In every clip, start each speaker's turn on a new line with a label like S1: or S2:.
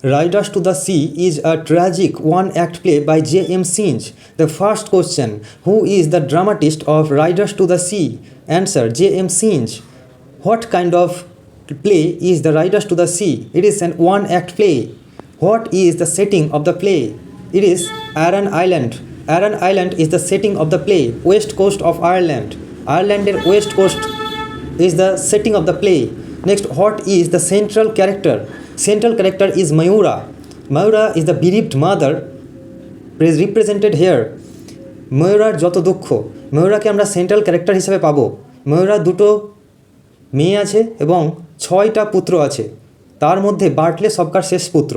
S1: Riders to the Sea is a tragic one-act play by J.M. Singe. The first question: who is the dramatist of Riders to the Sea? Answer: J.M. Singe. What kind of play is the Riders to the Sea? It is an one-act play. What is the setting of the play? It is Aran Island. Aran Island is the setting of the play. West coast of Ireland. Ireland's west coast is the setting of the play. Next, what is the central character? Central character is Maurya. Maurya is the bereaved mother represented here. ময়ূরার যত দুঃখ, ময়ূরাকে আমরা central character হিসেবে পাবো। ময়ূরার দুটো মেয়ে আছে এবং 6টা পুত্র আছে, তার মধ্যে বার্টলে সবকার শেষ পুত্র।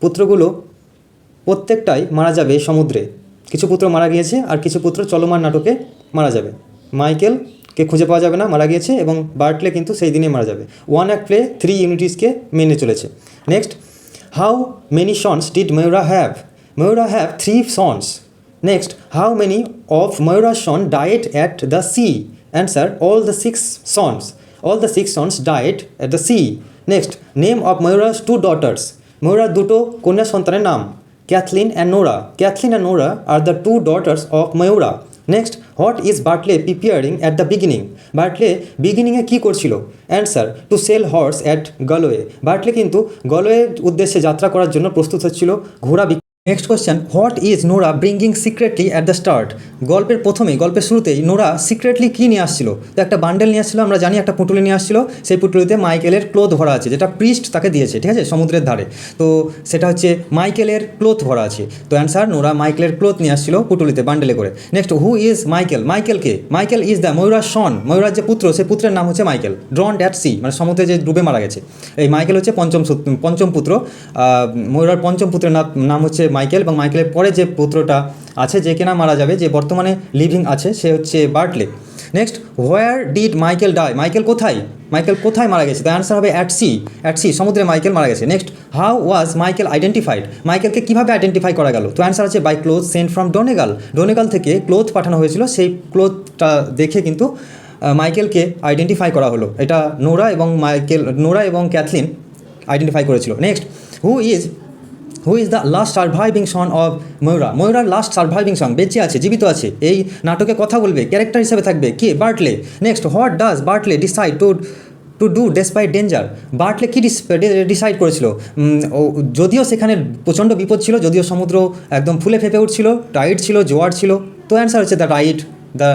S1: পুত্রগুলো প্রত্যেকটাই মারা যাবে সমুদ্রে। কিছু পুত্র মারা গিয়েছে আর কিছু পুত্র চলমান নাটকে মারা যাবে। মাইকেলকে খুঁজে পাওয়া যাবে না, মারা গিয়েছে, এবং বার্টলে কিন্তু সেই দিনে মারা যাবে। ওয়ান অ্যাক্ট প্লে 3 ইউনিটিসকে মেনে চলেছে। Next, how many sons did Mayura have? Mayura have 3 sons. Next, how many of Maurya's sons died at the sea? Answer: all the 6 sons. All the 6 sons died at the sea. Next, name of Maurya's 2 daughters. Maurya's দুটো কন্যা সন্তানের নাম: Kathleen and Nora. Kathleen and Nora are the 2 daughters of Maurya. Next, what is Bartley preparing at the beginning? Bartley বিগিনিংয়ে কী করছিল? Answer: to sell horse at Galway. Bartley কিন্তু গলওয়ের উদ্দেশ্যে যাত্রা করার জন্য প্রস্তুত হচ্ছিল ঘোড়া। Next question, what is Nora bringing secretly at the start? গল্পের শুরুতেই নোরা সিক্রেটলি কী নিয়ে আসছিল? তো একটা বান্ডেল নিয়ে আসছিল, আমরা জানি একটা পুটুলি নিয়ে আসছিল। সেই পুটুলিতে মাইকেলের ক্লোথ ভরা আছে, যেটা প্রিস্ট তাকে দিয়েছে, ঠিক আছে, সমুদ্রের ধারে। তো সেটা হচ্ছে মাইকেলের ক্লোথ ভরা আছে। তো অ্যান্সার: নোরা মাইকেলের ক্লোথ নিয়ে আসছিল পুটুলিতে বান্ডেলে করে। Next, who is Michael? মাইকেলকে? মাইকেল ইজ দ্য ময়ূরার সন। ময়ূরার যে পুত্র, সেই পুত্রের নাম হচ্ছে মাইকেল। ড্রন্ড অ্যাট সি, মানে সমুদ্রে যে ডুবে মারা গেছে। এই মাইকেল হচ্ছে পঞ্চম পুত্র। ময়ূরার পঞ্চম পুত্রের নাম হচ্ছে মাইকেল, এবং মাইকেলের পরে যে পুত্রটা আছে, যে কিনা মারা যাবে, যে বর্তমানে লিভিং আছে, সে হচ্ছে Bartley. Next, where did Michael die? Michael কোথায় মারা গেছে? তো অ্যান্সার হবে অ্যাট সি। সমুদ্রে মাইকেল মারা গেছে। Next, how was Michael identified? মাইকেলকে কীভাবে আইডেন্টিফাই করা গেল? তো অ্যান্সার হচ্ছে by cloth sent from Donegal থেকে ক্লোথ পাঠানো হয়েছিল। সেই ক্লোথটা দেখে কিন্তু মাইকেলকে আইডেন্টিফাই করা হলো। এটা নোরা এবং ক্যাথলিন আইডেন্টিফাই করেছিল। Next, who is the last surviving son of Maurya? ময়ূরার লাস্ট সার্ভাইভিং সন, বেঁচে আছে, জীবিত আছে, এই নাটকে কথা বলবে, ক্যারেক্টার হিসেবে থাকবে, কে? Bartley. Next, what does Bartley decide to do despite danger? Bartley কী ডিসাইড করেছিল? যদিও সেখানে প্রচণ্ড বিপদ ছিল, যদিও সমুদ্র একদম ফুলে ফেঁপে উঠছিল, টাইড ছিল, জোয়ার ছিল। তো অ্যান্সার হচ্ছে the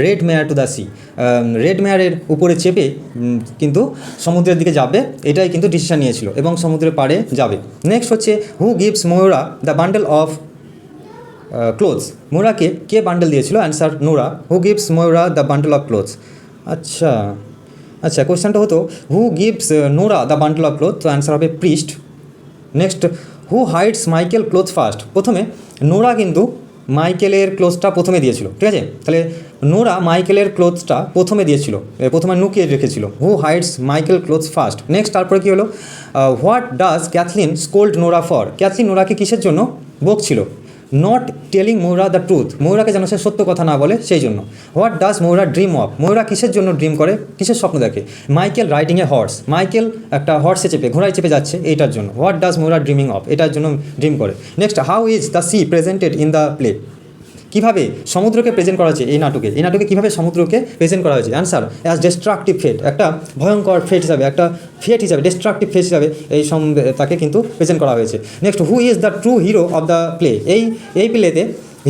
S1: red mare to the sea. Red মেয়ারের উপরে চেপে কিন্তু সমুদ্রের দিকে যাবে, এটাই কিন্তু ডিসিশন নিয়েছিল, এবং সমুদ্রের পাড়ে যাবে। নেক্সট হচ্ছে, who gives Maurya the bundle of clothes? ময়ূরাকে কে বান্ডেল দিয়েছিল? Answer: Nora. Who gives Maurya the bundle of clothes? আচ্ছা, কোয়েশ্চেনটা হতো who gives Nora the bundle of cloth? তো অ্যান্সার হবে priest. Next, who hides Michael cloth first? প্রথমে Nora কিন্তু মাইকেলের ক্লোথসটা প্রথমে দিয়েছিল, ঠিক আছে? তাহলে নোরা মাইকেলের ক্লোথসটা প্রথমে লুকিয়ে রেখেছিল। Who hides Michael clothes first? Next, তারপরে কী হলো? What does Cathleen scold Nora for? Cathleen নোরাকে কিসের জন্য বকছিল? Not telling Maurya the truth, ময়ূরাকে যেন সে সত্য কথা না বলে, সেই জন্য। What does Maurya dream of? Maurya কিসের জন্য ড্রিম করে, কিসের স্বপ্ন দেখে? Michael riding a horse, Michael একটা ঘোড়ায় চেপে যাচ্ছে, এইটার জন্য। What does Maurya dreaming of? এটার জন্য ড্রিম করে। Next, how is the sea presented in the play? কীভাবে সমুদ্রকে প্রেজেন্ট করা হয়েছে এই নাটকে কীভাবে সমুদ্রকে প্রেজেন্ট করা হয়েছে? অ্যান্সার: অ্যাজ ডিস্ট্রাকটিভ ফেট, একটা ভয়ঙ্কর ফেট হিসাবে, ডিস্ট্রাকটিভ ফেট হিসাবে তাকে কিন্তু প্রেজেন্ট করা হয়েছে। Next, who is the true hero of the play? এই প্লেতে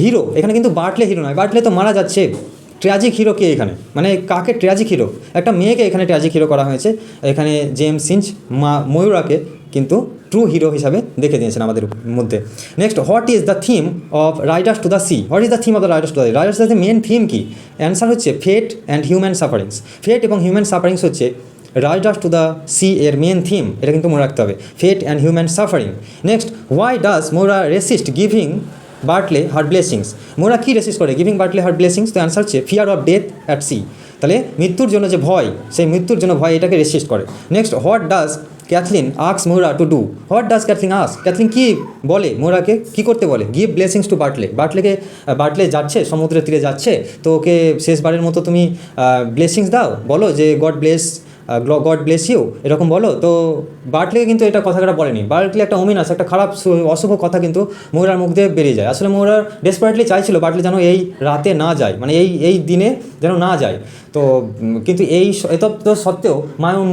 S1: হিরো, এখানে কিন্তু বার্টলে হিরো নয়, বার্টলে তো মারা যাচ্ছে। ট্র্যাজিক হিরো কে এখানে? মানে কাকে ট্র্যাজিক হিরো? একটা মেয়েকে এখানে ট্র্যাজিক হিরো করা হয়েছে। এখানে জেমস সিঞ্জ ময়ূরাকে কিন্তু ট্রু হিরো হিসাবে দেখে দিয়েছেন আমাদের মধ্যে। Next, what is the theme of riders to the sea? What is the theme of the riders to the sea? Riders to the main theme কি? অ্যান্সার হচ্ছে fate and human sufferings. Fate এবং human sufferings হচ্ছে riders to the sea এর main theme, এটা কিন্তু মনে রাখতে হবে, fate and human suffering. Next, why does Maurya resist giving Bartley her blessings? Maurya কী রেসিস্ট করে গিভিং বার্টলে হার ব্লেসিংস? তো অ্যান্সার হচ্ছে fear of death at sea. তাহলে মৃত্যুর জন্য যে ভয়, সেই মৃত্যুর জন্য ভয়, এটাকে রেসিস্ট করে। নেক্সট, হোয়াট ডাজ ক্যাথলিন আক্স Maurya to do? What does Cathleen ask? Cathleen কী বলে ময়ূরাকে, কী করতে বলে? Give blessings to Bartley. Bartley যাচ্ছে, সমুদ্রের তীরে যাচ্ছে, তো ওকে শেষবারের মতো তুমি ব্লেসিংস দাও, বলো যে God bless God bless you এরকম বলো। তো বার্টলিকে কিন্তু এটা কথাটা বলেনি। বার্টলি একটা ওমিনাস, একটা খারাপ অশুভ কথা কিন্তু ময়ূরার মুখ দিয়ে বেরিয়ে যায়। আসলে ময়ূরা ডেসপারেটলি চাইছিল বার্টলি যেন এই রাতে না যায়, মানে এই দিনে যেন না যায়। তো কিন্তু এত তো সত্ত্বেও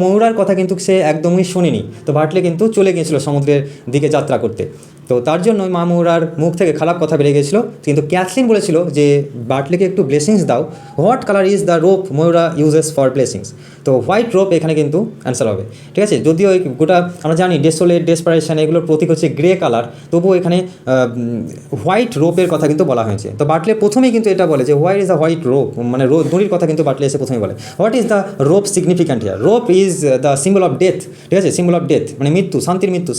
S1: ময়ূরার কথা কিন্তু সে একদমই শোনেনি। তো বার্টলি কিন্তু চলে গিয়েছিল সমুদ্রের দিকে যাত্রা করতে। তো তার জন্য মা ময়ূরার মুখ থেকে খারাপ কথা বেরিয়ে গেছিলো। কিন্তু ক্যাথলিন বলেছিল যে বার্টলিকে একটু ব্লেসিংস দাও। What colour is the rope Maurya uses for blessings? তো হোয়াইট রোপ এখানে কিন্তু অ্যান্সার হবে, ঠিক আছে। যদিও এই গোটা আমরা জানি ডেসোলেট, ডেসপারেশন এগুলোর প্রতীক হচ্ছে গ্রে কালার, তবুও এখানে হোয়াইট রোপের কথা কিন্তু বলা হয়েছে। তো বার্টলে প্রথমেই কিন্তু এটা বলে যে white is the white rope, মানে দড়ির কথা কিন্তু বার্টলে এসে প্রথমেই বলে। What is the rope significant here? Rope is the symbol of death, ঠিক আছে, সিম্বল অফ ডেথ মানে মৃত্যু, শান্তির মৃত্যু,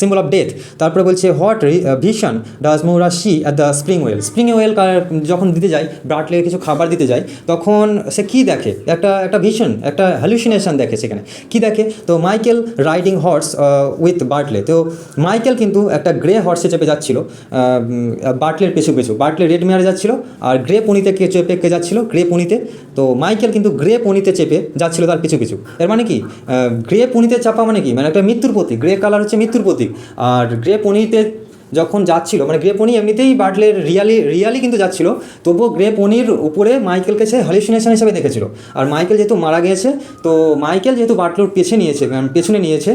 S1: সিম্বল অফ ডেথ। তারপরে বলছে what vision does Maurya see at the spring well? Spring well যখন দিতে যায়, বার্টলে কিছু খাবার দিতে যায়, তখন সে কী দেখে? একটা ভিশন, একটা হ্যালুসিনেশন দেখে। সেখানে কী দেখে? তো মাইকেল রাইডিং হর্স উইথ বার্টলে। তো মাইকেল কিন্তু একটা গ্রে হর্সে চেপে যাচ্ছিল বার্টলের পেছু পেছু। বার্টলে রেড মেয়ারে যাচ্ছিল আর গ্রে পনিতে চেপে যাচ্ছিল, গ্রে পনিতে। তো মাইকেল কিন্তু গ্রে পনিতে চেপে যাচ্ছিল তার পিছু পিছু। এর মানে কি? গ্রে পনিতে চাপা মানে কি? মানে একটা মৃত্যুর প্রতীক। গ্রে কালার হচ্ছে মৃত্যুর প্রতীক। আর গ্রে পনিতে যখন যাচ্ছিল, মানে গ্রে পনি এমনিতেই বার্টলের রিয়ালি কিন্তু যাচ্ছিল, তবুও গ্রে পনির উপরে মাইকেলকে সে হ্যালুসিনেশন হিসেবে দেখেছিল। আর মাইকেল যেহেতু মারা গিয়েছে, তো মাইকেল যেহেতু বার্টলের পেছনে নিয়েছে,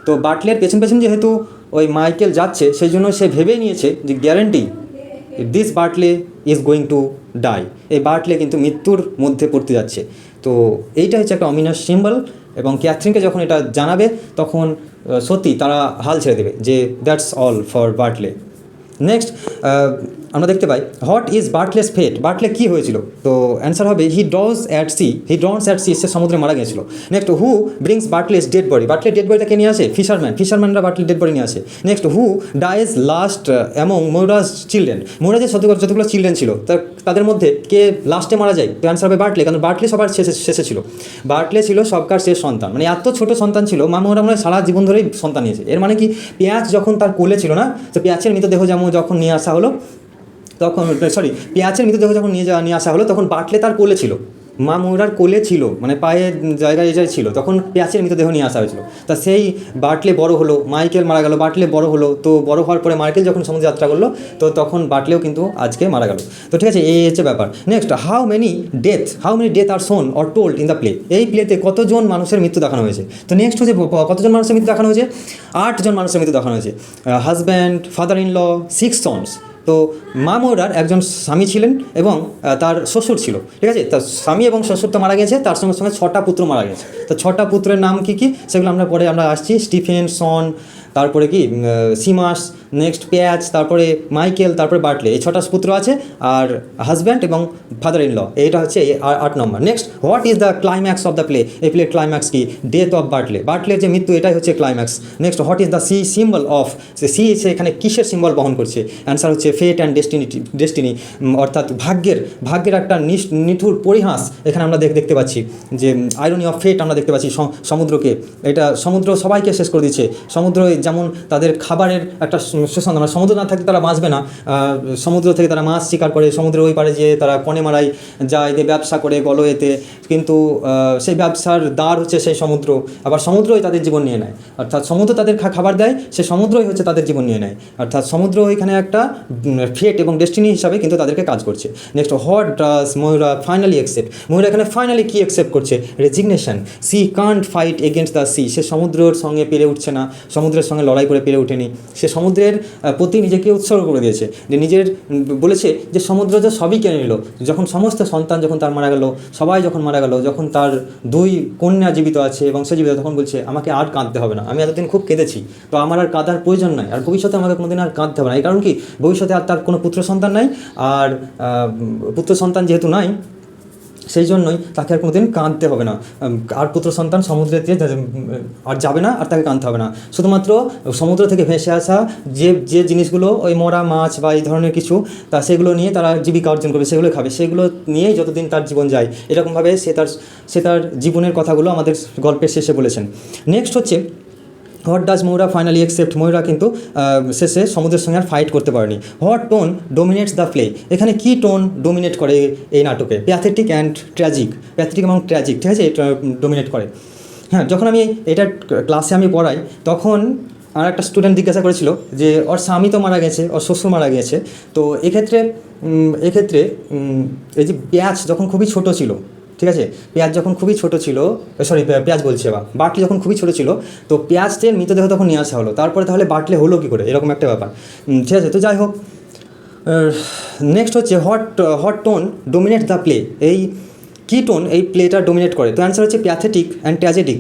S1: তো বার্টলের পেছন যেহেতু ওই মাইকেল যাচ্ছে, সেই জন্য সে ভেবে নিয়েছে যে guarantee this Bartley is going to die, এই বার্টলে কিন্তু মৃত্যুর মধ্যে পড়তে যাচ্ছে। তো এইটা হচ্ছে একটা অমিনাস সিম্বল। এবং ক্যাথরিনকে যখন এটা জানাবে, তখন সত্যি তারা হাল ছেড়ে দেবে যে দ্যাটস অল ফর বার্টলে। নেক্সট আমরা দেখতে পাই হোয়াট ইজ বার্টলেস ফেট? বার্টলে কী হয়েছিল? তো অ্যান্সার হবে হি ড্রনস অ্যাট সি, সে সমুদ্রে মারা গিয়েছিল। Next who brings Bartley's dead body? বার্টলের ডেড বডিটা কে নিয়ে আসে? ফিশারম্যানরা বার্টলের ডেড বডি নিয়ে আসে। Next who dies last among Maurya's children? Maurya যে যতগুলো চিলড্রেন ছিল তাদের মধ্যে কে লাস্টে মারা যায়? তো অ্যান্সার হবে বার্টলে, কারণ বার্টলে সবার শেষে ছিল। বার্টলে ছিল সবকার শেষ সন্তান, মানে এত ছোট সন্তান ছিল। ময়ূরা মানে সারা জীবন ধরেই সন্তান নিয়েছে। এর মানে কি? পেঁয়াজ যখন তার কোলে ছিল না, তো পেঁয়াজের মৃতদেহ যখন নিয়ে আসা হলো, তখন পেঁয়াজের মৃতদেহ যখন নিয়ে আসা হলো, তখন বার্টলে তার কোলে ছিল, মা ময়ূরার কোলে ছিল, মানে পায়ের জায়গায় ছিল। তখন পেঁয়াজের মৃতদেহ নিয়ে আসা হয়েছিল। তা সেই বার্টলে বড় হলো, মাইকেল মারা গেল, বার্টলে বড় হলো। তো বড় হওয়ার পরে মাইকেল যখন সমুদ্রে যাত্রা করলো, তো তখন বার্টলেও কিন্তু আজকে মারা গেল। তো ঠিক আছে, এই হচ্ছে ব্যাপার। নেক্সট হাউ মেনি ডেথ আর শোন or told in the play? এই প্লেতে কতজন মানুষের মৃত্যু দেখানো হয়েছে? তো নেক্সট হচ্ছে কতজন মানুষের মৃত্যু দেখানো হয়েছে? 8 জন মানুষের মৃত্যু দেখানো হয়েছে। Husband, father in law, 6 sons. তো মা ময়ূরার একজন স্বামী ছিলেন এবং তার শ্বশুর ছিল, ঠিক আছে। তার স্বামী এবং শ্বশুর তো মারা গেছে, তার সঙ্গে সঙ্গে 6টা পুত্র মারা গেছে। তো 6টা পুত্রের নাম কী সেগুলো আমরা আসছি। স্টিফেন, সন, তারপরে কি সিমাস, নেক্সট পেঁয়াজ, তারপরে মাইকেল, তারপরে বার্টলে। এই 6টা পুত্র আছে, আর হাজব্যান্ড এবং ফাদার ইন ল, এইটা হচ্ছে 8 নম্বর। Next what is the climax of the play? এই প্লের ক্লাইম্যাক্স কি? ডেথ অফ বার্টলের যে মৃত্যু, এটাই হচ্ছে climax. Next what is the symbol of? সে এখানে কিসের সিম্বল বহন করছে? অ্যান্সার হচ্ছে ফেট অ্যান্ড ডেস্টিনি, অর্থাৎ ভাগ্যের একটা নিঠুর পরিহাস এখানে আমরা দেখতে পাচ্ছি। যে আইরনি অফ ফেট আমরা দেখতে পাচ্ছি সমুদ্রকে। এটা সমুদ্র সবাইকে শেষ করে দিচ্ছে। সমুদ্র যেমন তাদের খাবারের একটা শোষণ, মানে সমুদ্র না থাকলে তারা বাঁচবে না। সমুদ্র থেকে তারা মাছ শিকার করে, সমুদ্রের ওই পারে যেয়ে তারা কনে মারায় যায়, দিয়ে ব্যবসা করে গলয়েতে। কিন্তু সেই ব্যবসার দ্বার হচ্ছে সেই সমুদ্র। আবার সমুদ্রই তাদের জীবন নিয়ে নেয়, অর্থাৎ সমুদ্র তাদের খাবার দেয়, সে সমুদ্রই হচ্ছে তাদের জীবন নিয়ে নেয়। অর্থাৎ সমুদ্র এখানে একটা ফেট এবং ডেস্টিনি হিসাবে কিন্তু তাদেরকে কাজ করছে। Next what does Maurya finally accept? Maurya এখানে ফাইনালি কি অ্যাকসেপ্ট করছে? Resignation. She can't fight against the sea, সে সমুদ্রের সঙ্গে পেরে উঠছে না, সমুদ্রের সঙ্গে লড়াই করে পেরে ওঠেনি। সে সমুদ্রের প্রতি নিজেকে উৎসর্গ করে দিয়েছে, যে বলেছে যে সমুদ্র যে সবই কেড়ে নিল। যখন সমস্ত সন্তান যখন তার মারা গেল, সবাই যখন মারা গেল, যখন তার 2 কন্যা জীবিত আছে এবং সে জীবিত, তখন বলছে আমাকে আর কাঁদতে হবে না, আমি এতদিন খুব কেঁদেছি, তো আমার আর কাঁদার প্রয়োজন নাই, আর ভবিষ্যতে আমাকে কোনোদিন আর কাঁদতে হবে না। এই কারণ কি? ভবিষ্যতে আর তার কোনো পুত্র সন্তান নাই, আর পুত্র সন্তান যেহেতু নাই, সেই জন্যই তাকে আর কোনোদিন কাঁদতে হবে না। আর পুত্র সন্তান সমুদ্রেতে আর যাবে না, আর তাকে কাঁদতে হবে না। শুধুমাত্র সমুদ্র থেকে ভেসে আসা যে জিনিসগুলো, ওই মরা মাছ বা এই ধরনের কিছু, তা সেগুলো নিয়ে তারা জীবিকা অর্জন করবে, সেগুলো খাবে, সেগুলো নিয়েই যতদিন তার জীবন যায়। এরকমভাবে সে তার জীবনের কথাগুলো আমাদের গল্পের শেষে বলেছেন। নেক্সট হচ্ছে what does Maurya finally accept? Maurya কিন্তু শেষে সমুদ্রের সঙ্গে আর ফাইট করতে পারেনি। What tone dominates the play? এখানে কি টোন ডোমিনেট করে এই নাটকে? প্যাথেটিক অ্যান্ড ট্র্যাজিক, প্যাথেটিক এবং ট্র্যাজিক, ঠিক আছে, এটা ডোমিনেট করে। হ্যাঁ, যখন আমি এটা ক্লাসে আমি পড়াই তখন আর একটা স্টুডেন্ট জিজ্ঞাসা করেছিল যে ওর স্বামী তো মারা গেছে, ওর শ্বশুর মারা গেছে, তো এক্ষেত্রে এই যে পেঁয়াজ যখন খুবই ছোট ছিল, ঠিক আছে, পেঁয়াজ যখন খুবই ছোট ছিল, সরি পেঁয়াজ বলছে বা বাটলি যখন খুবই ছোট ছিল, তো পেঁয়াজের মৃতদেহ তখন নিয়ে আসা হলো, তারপরে তাহলে বাটলে হলো কী করে, এরকম একটা ব্যাপার। ঠিক আছে, তো যাই হোক, নেক্সট হচ্ছে hot tone dominate the play. এই কী টোন এই প্লেটা ডোমিনেট করে? তো অ্যান্সার হচ্ছে প্যাথেটিক অ্যান্ড ট্র্যাজেডিক।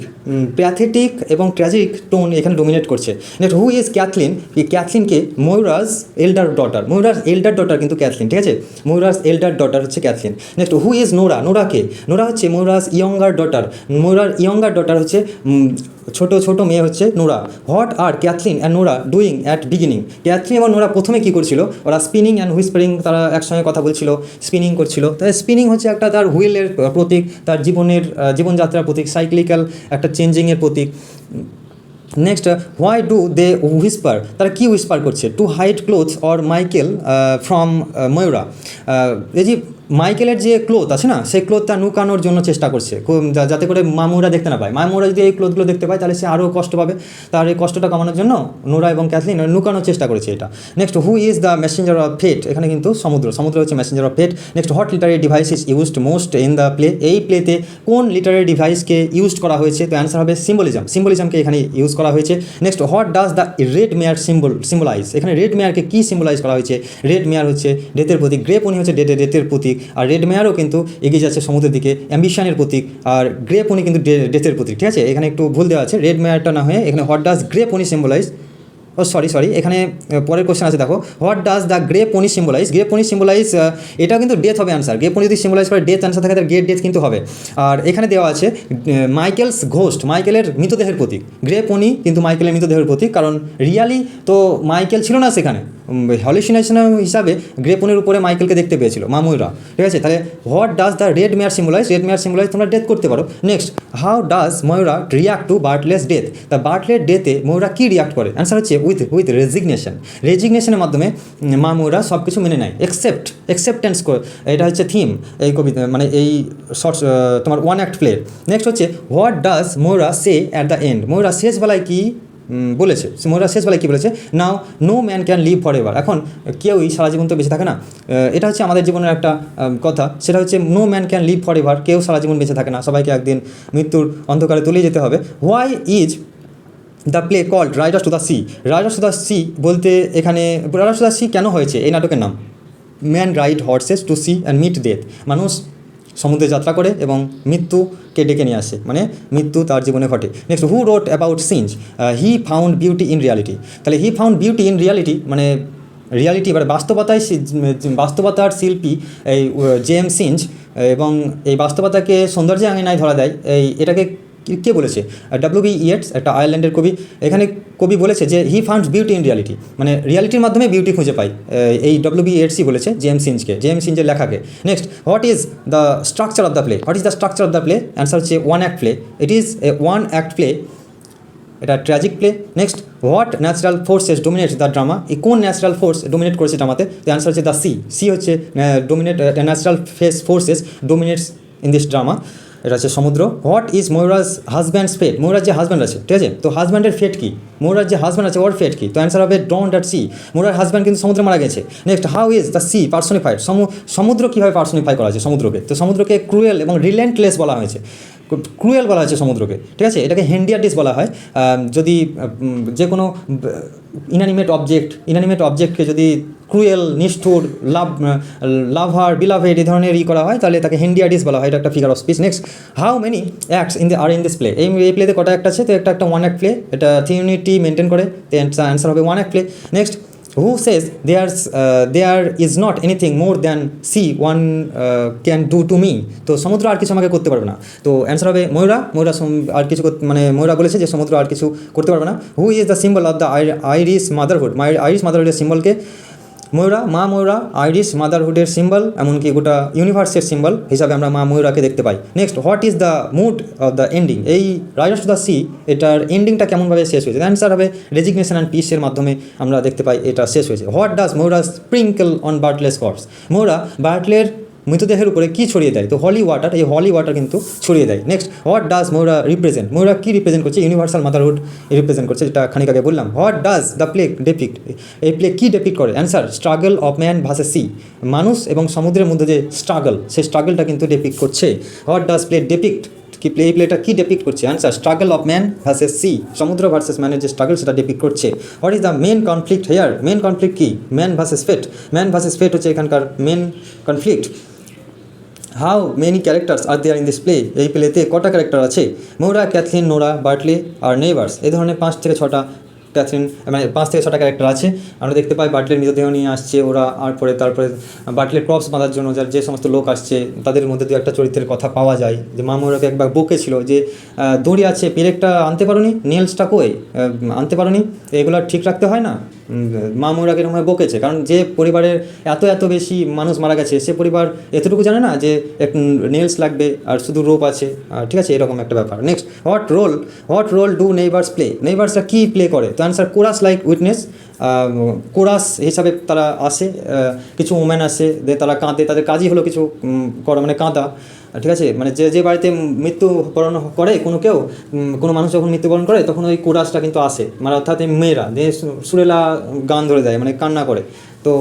S1: প্যাথেটিক এবং ট্র্যাজিক টোন এখানে ডোমিনেট করছে। Next, who is Cathleen? এই ক্যাথলিনকে Maurya's elder daughter, Maurya's elder daughter কিন্তু ক্যাথলিন, ঠিক আছে, ময়ূরাজ এল্ডার ডটার হচ্ছে Cathleen. Next, who is Nora? নোরাকে? নোরা হচ্ছে ময়ূরাজ ইয়ঙ্গার ডটার, ময়ূরার ইয়ঙ্গার ডটার হচ্ছে ছোট মেয়ে হচ্ছে Nora. What are Cathleen and Nora doing at beginning? Cathleen এবং নোরা প্রথমে কী করছিল? ওরা স্পিনিং অ্যান্ড হুইসপারিং, তারা একসঙ্গে কথা বলছিল, স্পিনিং করছিল। তাই স্পিনিং হচ্ছে একটা তার হুইলের প্রতীক, তার জীবনযাত্রার প্রতীক, সাইক্লিক্যাল একটা চেঞ্জিংয়ের প্রতীক। Next, why do they whisper? তারা কী হুইসপার করছে? To hide clothes or Michael from Maurya. এই যে মাইকেলের যে ক্লোথ আছে না, সেই ক্লোথটা নুকানোর জন্য চেষ্টা করছে, যাতে করে মামুরা দেখতে না পায়। মামুরা যদি এই ক্লোথগুলো দেখতে পায় তাহলে সে আরও কষ্ট পাবে, তার এই কষ্টটা কমানোর জন্য নোরা এবং ক্যাথলিন নুকানোর চেষ্টা করেছে এটা। Next, who is the messenger of fate? এখানে কিন্তু সমুদ্র হচ্ছে messenger of fate. Next, what literary device is used most in the play? এই প্লেতে কোন লিটারি ডিভাইসকে ইউজ করা হয়েছে? তো অ্যান্সার হবে সিম্বলিজমকে এখানে ইউজ করা হয়েছে। Next, what does the red mare symbolise? এখানে রেড মেয়ারকে কী সিম্বলাইজ করা হয়েছে? রেড মেয়ার হচ্ছে ডেথের প্রতীক, গ্রে পনি হচ্ছে ডেথের প্রতীক, আর রেড মেয়ারও কিন্তু এগিয়ে যাচ্ছে সমুদ্রের দিকে, অ্যাম্বিশনের প্রতীক, আর গ্রে পনি কিন্তু ডেথের প্রতীক, ঠিক আছে, এখানে একটু ভুল দেওয়া আছে, রেড মেয়ারটা না হয়ে এখানে what does grey pony symbolize, sorry এখানে পরের কোশ্চেন আছে, দেখো, what does the grey pony symbolize? Grey pony symbolize, এটাও কিন্তু ডেথ হবে অ্যান্সার। গ্রে পনি যদি সিম্বলাইজ করে ডেথ অ্যান্সার থাকে, তাহলে গ্রেট ডেথ কিন্তু হবে। আর এখানে দেওয়া আছে মাইকেলস ঘোস্ট, মাইকেলের মৃতদেহের প্রতীক। গ্রে পনি কিন্তু মাইকেলের মৃতদেহের প্রতীক, কারণ রিয়ালি তো মাইকেল ছিল না সেখানে, হ্যালুসিনেশন হিসাবে গ্রে পনির উপরে মাইকেলকে দেখতে পেয়েছিল মামুরা, ঠিক আছে। তাহলে what does the red mare symbolize? Red mare symbolize তোমরা ডেথ করতে পারো। Next, how does Maurya react to Bartley's death? তা বার্টলের ডেথে ময়ূরা কী রিয়াক্ট করে? অ্যান্সার হচ্ছে উইথ রেজিগনেশনের মাধ্যমে ময়ূরা সব কিছু মেনে নেয়, অ্যাকসেপ্টেন্স। এটা হচ্ছে থিম এই কবিতা, মানে এই শর্টস তোমার ওয়ান অ্যাক্ট প্লে। নেক্সট হচ্ছে, what does Maurya say at the end? Maurya শেষবেলায় কী বলেছে? ময়ূরা শেষবেলায় কী বলেছে? Now no man can live for ever. এখন কেউই সারা জীবন তো বেঁচে থাকে না, এটা হচ্ছে আমাদের জীবনের একটা কথা, সেটা হচ্ছে no man can live for ever, কেউ সারা জীবন বেঁচে থাকে না, সবাইকে একদিন মৃত্যুর অন্ধকারে তলিয়ে যেতে হবে। Why is the play called riders to the sea? Riders to the sea বলতে এখানে রাইডার্স টু দ্য সি কেন হয়েছে এই নাটকের নাম? Man ride horses to sea and meet death. মানুষ সমুদ্রে যাত্রা করে এবং মৃত্যুকে ডেকে নিয়ে আসে, মানে মৃত্যু তার জীবনে ঘটে। Next, who wrote about Synge? He found beauty in reality. তাহলে he found beauty in reality মানে রিয়ালিটি, এবার বাস্তবতার শিল্পী এই জেএম সিঞ্জ, এবং এই বাস্তবতাকে সৌন্দর্যের আঙিনায় ধরা দেয়, এটাকে কে বলেছে? ডব্লিউ.বি. ইয়েটস, একটা আয়ারল্যান্ডের কবি। এখানে কবি বলেছে যে হি ফাউন্ডস বিউটি ইন রিয়ালিটি, মানে রিয়ালিটির মাধ্যমে বিউটি খুঁজে পাই, এই ডব্লিউ.বি. ইয়েটসই বলেছে জেএম সিঞ্জের লেখাকে। Next, what is the structure of the play? Answer হচ্ছে one act play. It is a one act play, এটা tragic play. Next, what natural forces dominate the drama? এই কোন ন্যাচারাল ফোর্স ডোমিনেট করেছে ড্রামাতে? The answer হচ্ছে the sea হচ্ছে natural forces dominates in this drama, এটা হচ্ছে সমুদ্র। What is Maurya's husband's fate? ময়ূরার যে হাজব্যান্ড আছে, ঠিক আছে, তো হাজব্যান্ডের ফেট কি? ময়ূরার যে হাজব্যান্ড আছে ওর ফেট কি? তো অ্যান্সার হবে ড্রোন্ড অ্যাট সি। ময়ূরার হাজব্যান্ড কিন্তু সমুদ্রে মারা গেছে। Next, how is the sea পার্সোনিফাইড? সমুদ্র কীভাবে পার্সোনিফাই করা হয়েছে সমুদ্রকে? তো সমুদ্রকে ক্রুয়েল এবং রিলেন্টলেস বলা হয়েছে, ক্রুয়েল বলা হয়েছে সমুদ্রকে, ঠিক আছে, এটাকে হেন্ডিয়াটিস বলা হয়। যদি যে কোনো ইনানিমেট অবজেক্টকে যদি ক্রুয়েল, নিষ্ঠুর, লাভার, বিলাভেড এই ধরনের করা হয়, তাহলে তাকে হেন্ডিয়াটিস বলা হয়, এটা একটা figure of speech. Next, how many acts in this play? এই প্লেতে কটা অ্যাক্ট আছে? তো একটা ওয়ান অ্যাক্ট প্লে, এটা থিওরিটি মেনটেন করে, তো অ্যান্সার হবে one act play. Next, who says there is not anything more than sea one can do to me? তো সমুদ্র আর কিছু আমাকে করতে পারবে না, তো অ্যান্সার হবে ময়ূরা আর কিছু, মানে ময়ূরা বলেছে যে সমুদ্র আর কিছু করতে পারবে না। Who is the symbol of the Irish motherhood? Irish মাদারহুডের সিম্বলকে ময়ূরা, মা ময়ূরা আইরিশ মাদারহুডের সিম্বল, এমনকি গোটা ইউনিভার্সের সিম্বল হিসাবে আমরা মা ময়ূরাকে দেখতে পাই। Next, what is the mood of the ending? এই রাইডার্স টু দ্য সি এটার এন্ডিংটা কেমনভাবে শেষ হয়েছে? অ্যান্সার হবে রেজিগনেশন অ্যান্ড পিসের মাধ্যমে আমরা দেখতে পাই এটা শেষ হয়েছে। What does Maurya sprinkle on Bartley's corpse? Maurya বার্টলের মৃতদেহের উপরে কী ছড়িয়ে দেয়? তো হলি ওয়াটার, এই হলি ওয়াটার কিন্তু ছড়িয়ে দেয়। Next, what does Maurya represent? Maurya কী রিপ্রেজেন্ট করছে? ইউনিভার্সাল মাদারহুড রিপ্রেজেন্ট করছে, যেটা খানিক আগে বললাম। What does the play depict? এই প্লে কী ডেপিক্ট করে? Answer, struggle of man versus sea. মানুষ এবং সমুদ্রের মধ্যে যে স্ট্রাগল, সেই স্ট্রাগলটা কিন্তু ডেপিক্ট করছে। What does play depict? কি এই প্লেটা কী ডেপিক্ট করছে? Answer, struggle of man versus sea. সমুদ্র ভার্সেস ম্যানের যে স্ট্রাগল, সেটা ডেপিক্ট করছে। What is the main conflict here? Main conflict কি? Man versus fate. Man versus fate হচ্ছে এখানকার main conflict. How many characters are there in this play? এই প্লেতে কটা ক্যারেক্টার আছে? মৌরা, ক্যাথলিন, নোরা, বার্টলি আর নেইবার্স। এই ধরনের 5 থেকে 6টা ক্যাথরিন, মানে 5 থেকে 6টা ক্যারেক্টার আছে। আমরা দেখতে পাই বার্টলের মৃতদেহ নিয়ে আসছে ওরা, আর তারপরে বার্টলের ক্রপস বাঁধার জন্য যে সমস্ত লোক আসছে, তাদের মধ্যে 2-একটা চরিত্রের কথা পাওয়া যায়। যে মা মৌরাকে একবার বকেছিল যে দড়ি আছে, পেরেকটা আনতে পারোনি, নেলসটা কই আনতে পারোনি, এগুলো ঠিক রাখতে হয় না। মা মৌরাকে এরকমভাবে বকেছে, কারণ যে পরিবারের এত বেশি মানুষ মারা গেছে, সে পরিবার এতটুকু জানে না যে নেলস লাগবে আর শুধু রোপ আছে, ঠিক আছে, এরকম একটা ব্যাপার। Next, what role do neighbours play? নেইবার্সরা কী প্লে করে? তো answer, chorus like witness. Chorus হিসাবে তারা আসে, কিছু ওমেন আসে, তারা কাঁদে, তাদের কাজই হলো কিছু করা, মানে কাঁদা, ঠিক আছে। মানে যে বাড়িতে মৃত্যুবরণ করে কোনো মানুষ যখন মৃত্যুবরণ করে, তখন ওই কোরাসটা কিন্তু আসে, মানে অর্থাৎ এই মেয়েরা যে সুরেলা গান ধরে দেয়, মানে কান্না করে। তো